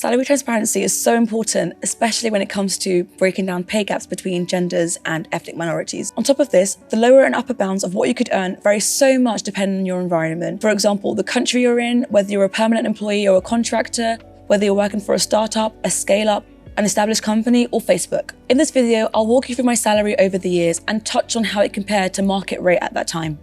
Salary transparency is so important, especially when it comes to breaking down pay gaps between genders and ethnic minorities. On top of this, the lower and upper bounds of what you could earn vary so much depending on your environment. For example, the country you're in, whether you're a permanent employee or a contractor, whether you're working for a startup, a scale-up, an established company, or Facebook. In this video, I'll walk you through my salary over the years and touch on how it compared to market rate at that time.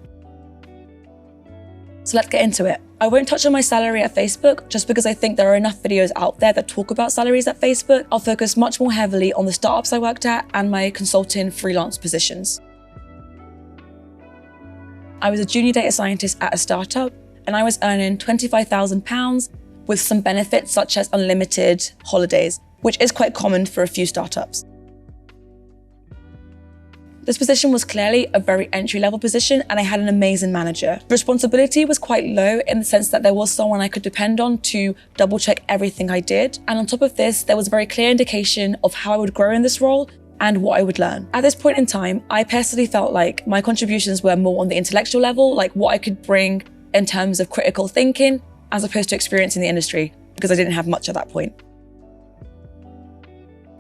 So let's get into it. I won't touch on my salary at Facebook just because I think there are enough videos out there that talk about salaries at Facebook. I'll focus much more heavily on the startups I worked at and my consulting freelance positions. I was a junior data scientist at a startup and I was earning £25,000 with some benefits such as unlimited holidays, which is quite common for a few startups. This position was clearly a very entry-level position and I had an amazing manager. The responsibility was quite low in the sense that there was someone I could depend on to double-check everything I did. And on top of this, there was a very clear indication of how I would grow in this role and what I would learn. At this point in time, I personally felt like my contributions were more on the intellectual level, like what I could bring in terms of critical thinking, as opposed to experience in the industry, because I didn't have much at that point.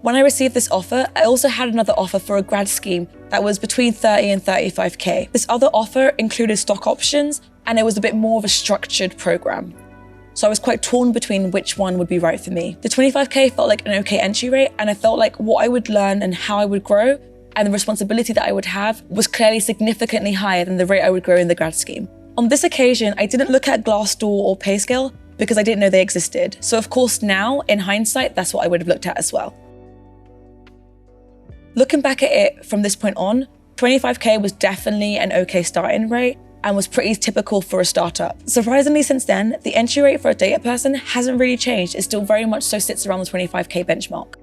When I received this offer, I also had another offer for a grad scheme that was between 30 and 35K. This other offer included stock options and it was a bit more of a structured program. So I was quite torn between which one would be right for me. The 25K felt like an okay entry rate and I felt like what I would learn and how I would grow and the responsibility that I would have was clearly significantly higher than the rate I would grow in the grad scheme. On this occasion, I didn't look at Glassdoor or PayScale because I didn't know they existed. So of course now, in hindsight, that's what I would have looked at as well. Looking back at it from this point on, 25K was definitely an okay starting rate and was pretty typical for a startup. Surprisingly, since then, the entry rate for a data person hasn't really changed. It still very much so sits around the 25K benchmark.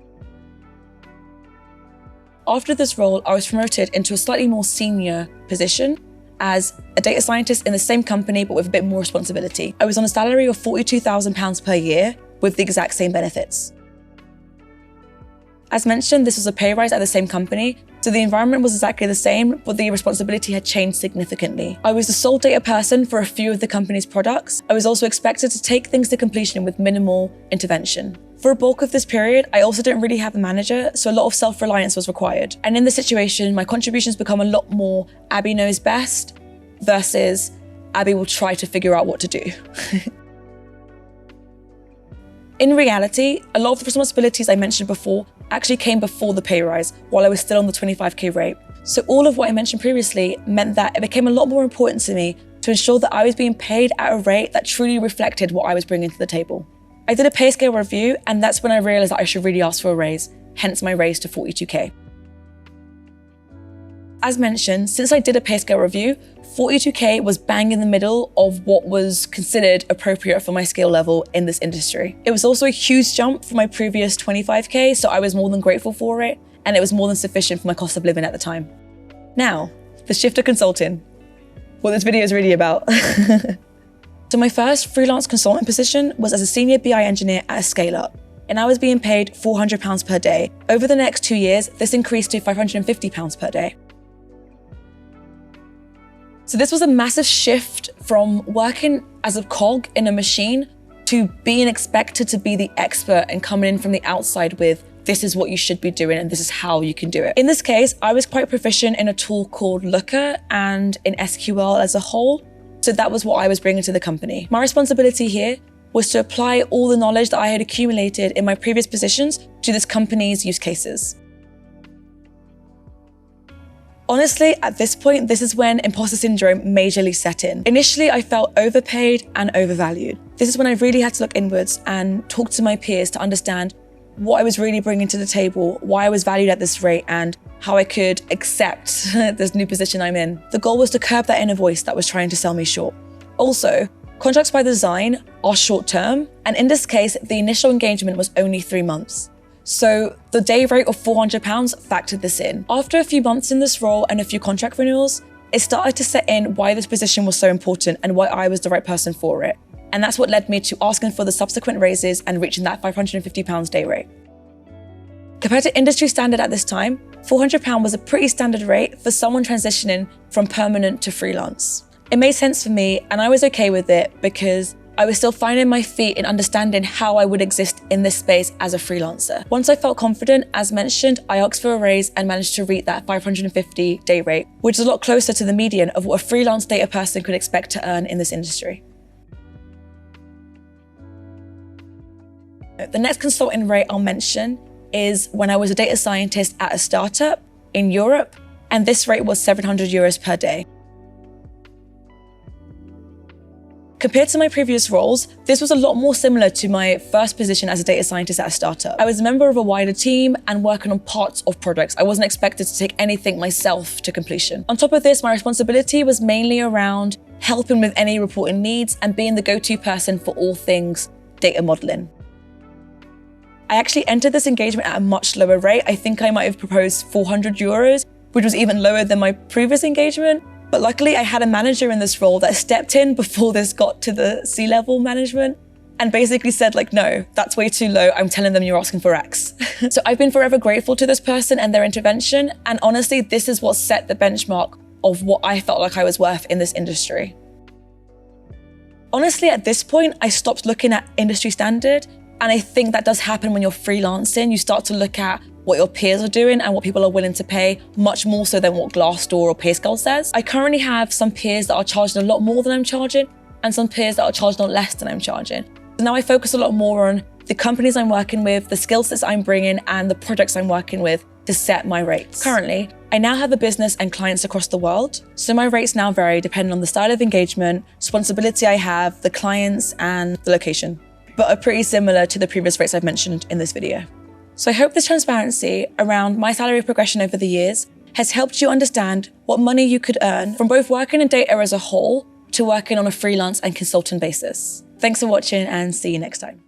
After this role, I was promoted into a slightly more senior position as a data scientist in the same company, but with a bit more responsibility. I was on a salary of £42,000 per year with the exact same benefits. As mentioned, this was a pay rise at the same company, so the environment was exactly the same, but the responsibility had changed significantly. I was the sole data person for a few of the company's products. I was also expected to take things to completion with minimal intervention. For a bulk of this period, I also didn't really have a manager, so a lot of self-reliance was required. And in this situation, my contributions become a lot more Abby knows best versus Abby will try to figure out what to do. In reality, a lot of the responsibilities I mentioned before actually came before the pay rise while I was still on the 25K rate. So all of what I mentioned previously meant that it became a lot more important to me to ensure that I was being paid at a rate that truly reflected what I was bringing to the table. I did a pay scale review and that's when I realized that I should really ask for a raise, hence my raise to 42K. As mentioned, since I did a pay scale review, 42K was bang in the middle of what was considered appropriate for my skill level in this industry. It was also a huge jump from my previous 25K, so I was more than grateful for it, and it was more than sufficient for my cost of living at the time. Now, the shift to consulting. What this video is really about. So my first freelance consultant position was as a senior BI engineer at a scale-up, and I was being paid £400 per day. Over the next 2 years, this increased to £550 per day. So this was a massive shift from working as a cog in a machine to being expected to be the expert and coming in from the outside with, this is what you should be doing and this is how you can do it. In this case, I was quite proficient in a tool called Looker and in SQL as a whole. So that was what I was bringing to the company. My responsibility here was to apply all the knowledge that I had accumulated in my previous positions to this company's use cases. Honestly, at this point, this is when imposter syndrome majorly set in. Initially, I felt overpaid and overvalued. This is when I really had to look inwards and talk to my peers to understand what I was really bringing to the table, why I was valued at this rate, and how I could accept this new position I'm in. The goal was to curb that inner voice that was trying to sell me short. Also, contracts by design are short-term, and in this case, the initial engagement was only 3 months. So the day rate of £400 factored this in. After a few months in this role and a few contract renewals, it started to set in why this position was so important and why I was the right person for it. And that's what led me to asking for the subsequent raises and reaching that £550 day rate. Compared to industry standard at this time, £400 was a pretty standard rate for someone transitioning from permanent to freelance. It made sense for me and I was okay with it because I was still finding my feet in understanding how I would exist in this space as a freelancer. Once I felt confident, as mentioned, I asked for a raise and managed to reach that 550 day rate, which is a lot closer to the median of what a freelance data person could expect to earn in this industry. The next consulting rate I'll mention is when I was a data scientist at a startup in Europe, and this rate was 700 euros per day. Compared to my previous roles, this was a lot more similar to my first position as a data scientist at a startup. I was a member of a wider team and working on parts of projects. I wasn't expected to take anything myself to completion. On top of this, my responsibility was mainly around helping with any reporting needs and being the go-to person for all things data modeling. I actually entered this engagement at a much lower rate. I think I might have proposed 400 euros, which was even lower than my previous engagement. But luckily I had a manager in this role that stepped in before this got to the C-level management and basically said like, no, that's way too low. I'm telling them you're asking for X. So I've been forever grateful to this person and their intervention. And honestly, this is what set the benchmark of what I felt like I was worth in this industry. Honestly, at this point, I stopped looking at industry standard. And I think that does happen when you're freelancing. You start to look at what your peers are doing and what people are willing to pay, much more so than what Glassdoor or PayScale says. I currently have some peers that are charging a lot more than I'm charging and some peers that are charging a lot less than I'm charging. So now I focus a lot more on the companies I'm working with, the skill sets I'm bringing and the projects I'm working with to set my rates. Currently, I now have a business and clients across the world. So my rates now vary depending on the style of engagement, responsibility I have, the clients and the location, but are pretty similar to the previous rates I've mentioned in this video. So I hope this transparency around my salary progression over the years has helped you understand what money you could earn from both working in data as a whole to working on a freelance and consultant basis. Thanks for watching and see you next time.